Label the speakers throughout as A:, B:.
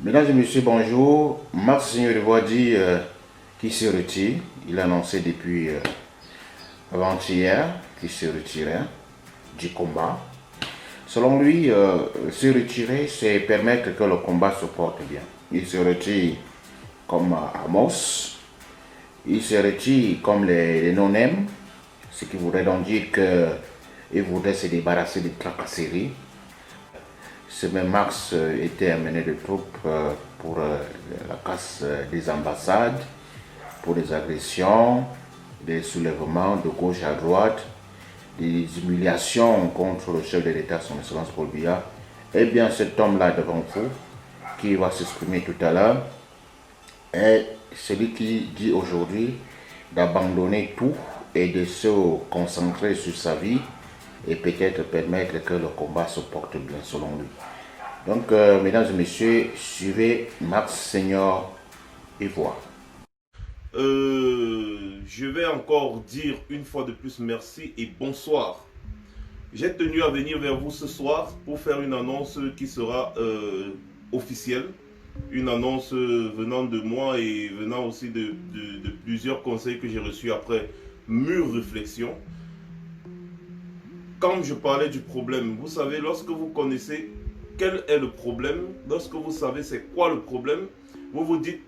A: Mesdames et messieurs, bonjour. Max Seigneur dit qui se retire. Il a annoncé depuis avant-hier qu'il se retirait du combat. Selon lui, se retirer, c'est permettre que le combat se porte bien. Il se retire comme Amos. Il se retire comme les non-aiment, ce qui voudrait donc dire qu'il voudrait se débarrasser des tracasseries. Ce même Max était amené de troupes pour la casse des ambassades, pour des agressions, des soulèvements de gauche à droite, des humiliations contre le chef de l'État, son Excellence Paul Biya. Eh bien, cet homme-là devant vous, qui va s'exprimer tout à l'heure, est celui qui dit aujourd'hui d'abandonner tout et de se concentrer sur sa vie et peut-être permettre que le combat se porte bien selon lui. Donc, mesdames et messieurs, suivez Max Seigneur Ivoire.
B: Je vais encore dire une fois de plus merci et bonsoir. J'ai tenu à venir vers vous ce soir pour faire une annonce qui sera officielle. Une annonce venant de moi et venant aussi de plusieurs conseils que j'ai reçus après mûre réflexion. Quand je parlais du problème, vous savez, lorsque vous connaissez quel est le problème, lorsque vous savez c'est quoi le problème, vous vous dites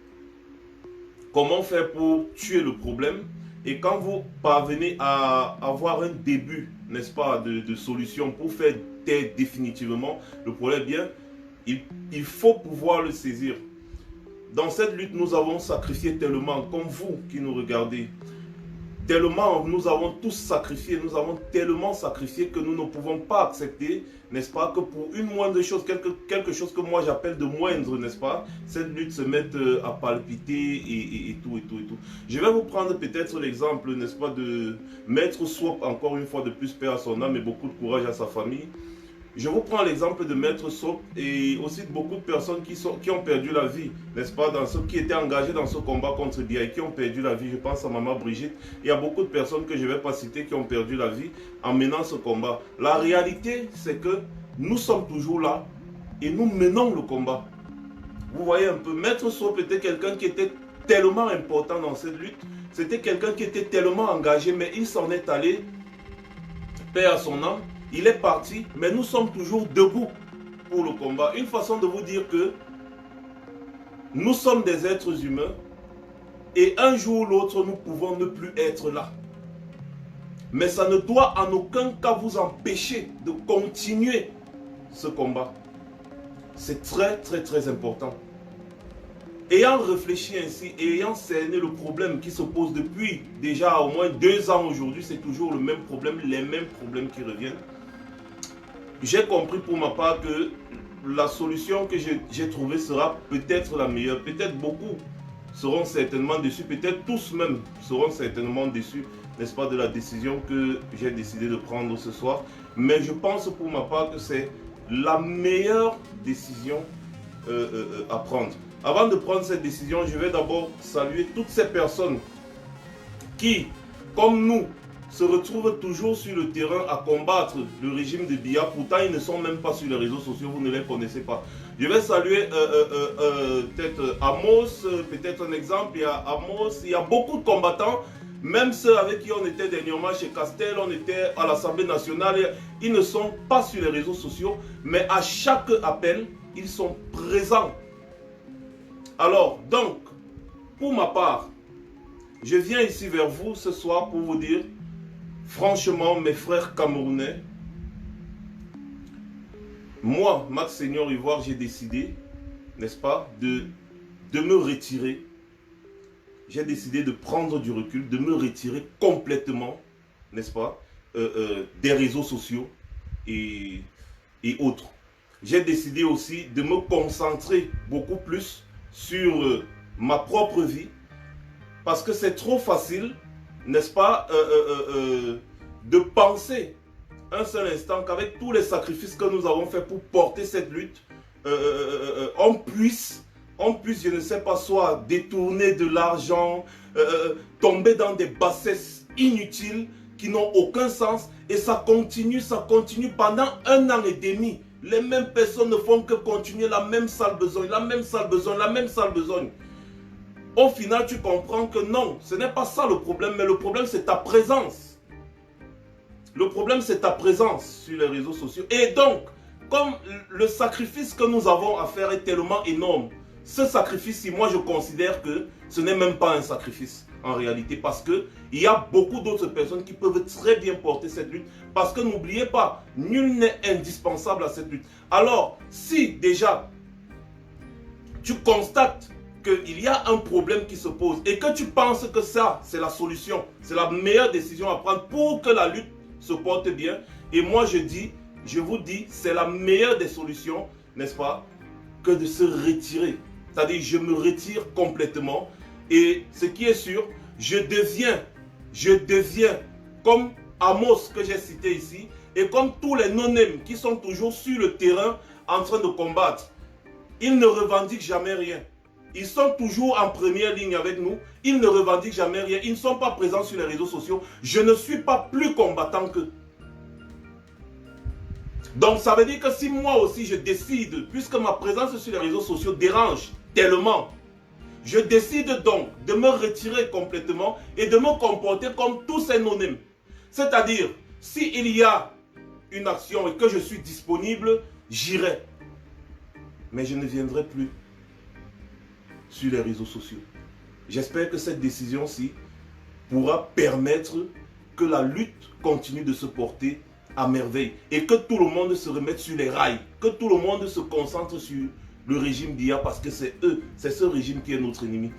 B: comment faire pour tuer le problème. Et quand vous parvenez à avoir un début, n'est-ce pas, de solution pour faire taire définitivement le problème, bien, il faut pouvoir le saisir. Dans cette lutte, nous avons sacrifié tellement, comme vous qui nous regardez, tellement nous avons tous sacrifié, nous avons tellement sacrifié que nous ne pouvons pas accepter, n'est-ce pas, que pour une moindre chose, quelque chose que moi j'appelle de moindre, n'est-ce pas, cette lutte se mette à palpiter et tout. Je vais vous prendre peut-être l'exemple, n'est-ce pas, de Maître Swap, encore une fois de plus, paix à son âme et beaucoup de courage à sa famille. Je vous prends l'exemple de Maître Sop et aussi de beaucoup de personnes qui ont perdu la vie, n'est-ce pas, qui étaient engagées dans ce combat contre Biya et qui ont perdu la vie. Je pense à Maman Brigitte. Il y a beaucoup de personnes que je ne vais pas citer qui ont perdu la vie en menant ce combat. La réalité, c'est que nous sommes toujours là et nous menons le combat. Vous voyez un peu, Maître Sop était quelqu'un qui était tellement important dans cette lutte. C'était quelqu'un qui était tellement engagé, mais il s'en est allé, paix à son âme. Il est parti, mais nous sommes toujours debout pour le combat. Une façon de vous dire que nous sommes des êtres humains et un jour ou l'autre, nous pouvons ne plus être là. Mais ça ne doit en aucun cas vous empêcher de continuer ce combat. C'est très important. Ayant réfléchi ainsi et ayant cerné le problème qui se pose depuis déjà au moins 2 ans aujourd'hui, c'est toujours le même problème, les mêmes problèmes qui reviennent. J'ai compris pour ma part que la solution que j'ai trouvée sera peut-être la meilleure. Peut-être beaucoup seront certainement déçus, peut-être tous même seront certainement déçus, n'est-ce pas, de la décision que j'ai décidé de prendre ce soir. Mais je pense pour ma part que c'est la meilleure décision à prendre. Avant de prendre cette décision, je vais d'abord saluer toutes ces personnes qui, comme nous, se retrouvent toujours sur le terrain à combattre le régime de Biya. Pourtant, ils ne sont même pas sur les réseaux sociaux, vous ne les connaissez pas. Je vais saluer peut-être Amos, peut-être un exemple. Il y a Amos, il y a beaucoup de combattants, même ceux avec qui on était dernièrement chez Castel, on était à l'Assemblée nationale. Ils ne sont pas sur les réseaux sociaux, mais à chaque appel, ils sont présents. Alors, donc, pour ma part, je viens ici vers vous ce soir pour vous dire, franchement, mes frères camerounais, moi, Max Seigneur Ivoire, j'ai décidé, n'est-ce pas, de me retirer. J'ai décidé de prendre du recul, de me retirer complètement, n'est-ce pas, des réseaux sociaux et autres. J'ai décidé aussi de me concentrer beaucoup plus sur ma propre vie, parce que c'est trop facile, n'est-ce pas, de penser un seul instant qu'avec tous les sacrifices que nous avons fait pour porter cette lutte, on puisse, je ne sais pas, soit détourner de l'argent, tomber dans des bassesses inutiles qui n'ont aucun sens, et ça continue pendant 1 an et demi. Les mêmes personnes ne font que continuer la même sale besogne, la même sale besogne, la même sale besogne. Au final, tu comprends que non, ce n'est pas ça le problème, mais le problème c'est ta présence. Le problème c'est ta présence sur les réseaux sociaux. Et donc, comme le sacrifice que nous avons à faire est tellement énorme, ce sacrifice-ci, moi je considère que ce n'est même pas un sacrifice en réalité, parce qu'il y a beaucoup d'autres personnes qui peuvent très bien porter cette lutte, parce que n'oubliez pas, nul n'est indispensable à cette lutte. Alors, si déjà tu constates qu'il y a un problème qui se pose et que tu penses que ça, c'est la solution, c'est la meilleure décision à prendre pour que la lutte se porte bien, et moi je vous dis, c'est la meilleure des solutions, n'est-ce pas, que de se retirer. C'est-à-dire, je me retire complètement. Et ce qui est sûr, je deviens comme Amos que j'ai cité ici, et comme tous les non-nèmes qui sont toujours sur le terrain en train de combattre. Ils ne revendiquent jamais rien. Ils sont toujours en première ligne avec nous. Ils ne revendiquent jamais rien. Ils ne sont pas présents sur les réseaux sociaux. Je ne suis pas plus combattant qu'eux. Donc ça veut dire que si moi aussi je décide, puisque ma présence sur les réseaux sociaux dérange tellement, je décide donc de me retirer complètement et de me comporter comme tous ces non-nèmes. C'est-à-dire, s'il y a une action et que je suis disponible, j'irai. Mais je ne viendrai plus sur les réseaux sociaux. J'espère que cette décision-ci pourra permettre que la lutte continue de se porter à merveille et que tout le monde se remette sur les rails, que tout le monde se concentre sur le régime d'IA, parce que c'est eux, c'est ce régime qui est notre ennemi.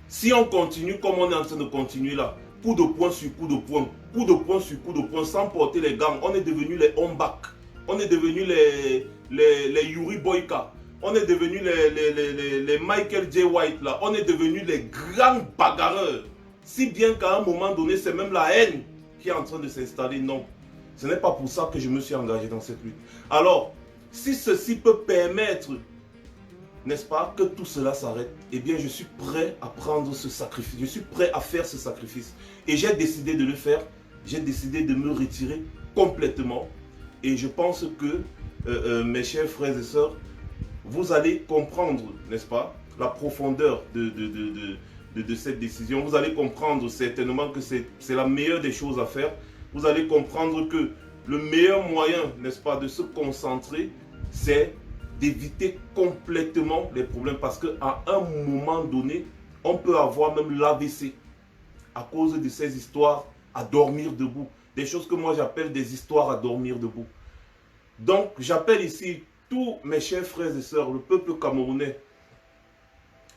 B: Si on continue comme on est en train de continuer là, coup de poing sur coup de poing, coup de poing sur coup de poing, sans porter les gants, on est devenu les Ombak, on est devenu les Yuri Boyka, on est devenu les Michael J. White là, on est devenu les grands bagarreurs. Si bien qu'à un moment donné, c'est même la haine qui est en train de s'installer. Non, ce n'est pas pour ça que je me suis engagé dans cette lutte. Alors, si ceci peut permettre, n'est-ce pas, que tout cela s'arrête, eh bien je suis prêt à prendre ce sacrifice, je suis prêt à faire ce sacrifice. Et j'ai décidé de le faire, j'ai décidé de me retirer complètement. Et je pense que, mes chers frères et sœurs, vous allez comprendre, n'est-ce pas, la profondeur de cette décision. Vous allez comprendre certainement que c'est la meilleure des choses à faire. Vous allez comprendre que le meilleur moyen, n'est-ce pas, de se concentrer, c'est d'éviter complètement les problèmes, parce qu'à un moment donné, on peut avoir même l'AVC à cause de ces histoires à dormir debout. Des choses que moi j'appelle des histoires à dormir debout. Donc j'appelle ici tous mes chers frères et sœurs, le peuple camerounais,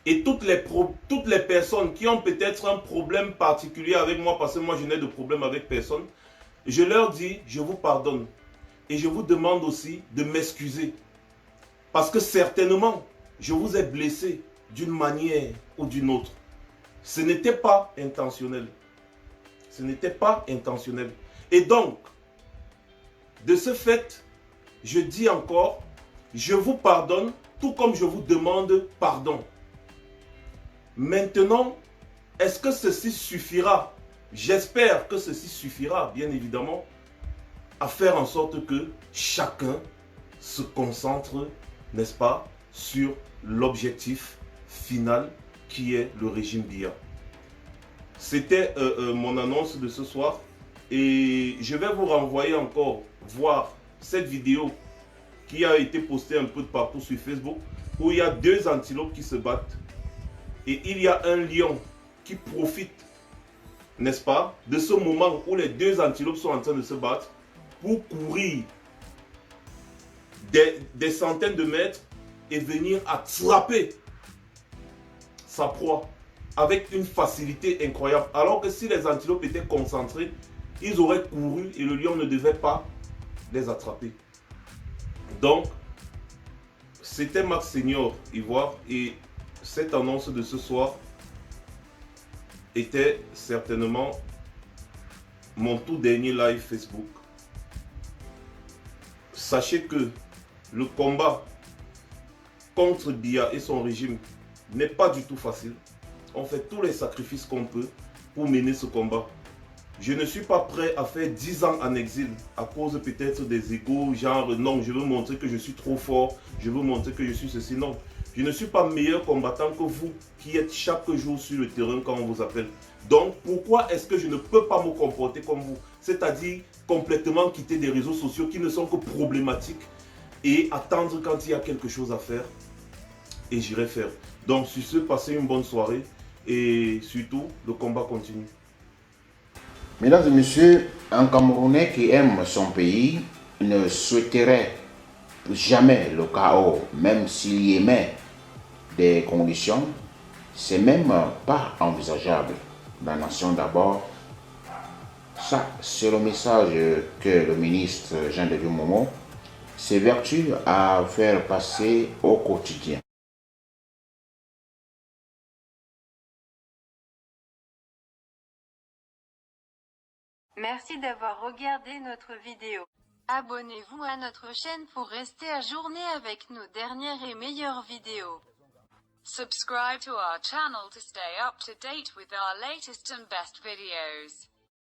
B: et toutes les personnes qui ont peut-être un problème particulier avec moi, parce que moi je n'ai de problème avec personne, je leur dis, je vous pardonne. Et je vous demande aussi de m'excuser. Parce que certainement, je vous ai blessé d'une manière ou d'une autre. Ce n'était pas intentionnel. Ce n'était pas intentionnel. Et donc, de ce fait, je dis encore, je vous pardonne, tout comme je vous demande pardon. Maintenant, est-ce que ceci suffira? J'espère que ceci suffira, bien évidemment, à faire en sorte que chacun se concentre, n'est-ce pas, sur l'objectif final qui est le régime d'IA. C'était mon annonce de ce soir, et je vais vous renvoyer encore voir cette vidéo qui a été postée un peu de partout sur Facebook, où il y a deux antilopes qui se battent et il y a un lion qui profite, n'est-ce pas, de ce moment où les deux antilopes sont en train de se battre pour courir des centaines de mètres et venir attraper sa proie avec une facilité incroyable. Alors que si les antilopes étaient concentrés, ils auraient couru et le lion ne devait pas les attraper. Donc, c'était Max Senior Ivoire, et cette annonce de ce soir était certainement mon tout dernier live Facebook. Sachez que le combat contre Biya et son régime n'est pas du tout facile. On fait tous les sacrifices qu'on peut pour mener ce combat. Je ne suis pas prêt à faire 10 ans en exil à cause peut-être des égos, genre non, je veux montrer que je suis trop fort, je veux montrer que je suis ceci, non. Je ne suis pas meilleur combattant que vous qui êtes chaque jour sur le terrain quand on vous appelle. Donc pourquoi est-ce que je ne peux pas me comporter comme vous? C'est-à-dire complètement quitter des réseaux sociaux qui ne sont que problématiques et attendre quand il y a quelque chose à faire et j'irai faire. Donc sur ce, passez une bonne soirée et surtout, le combat continue.
A: Mesdames et messieurs, un Camerounais qui aime son pays ne souhaiterait jamais le chaos, même s'il y émet des conditions. C'est même pas envisageable. La nation d'abord. Ça, c'est le message que le ministre Jean-Denis Momo s'évertue à faire passer au quotidien.
C: Merci d'avoir regardé notre vidéo. Abonnez-vous à notre chaîne pour rester ajourné avec nos dernières et meilleures vidéos. Subscribe to our channel to stay up to date with our latest and best videos.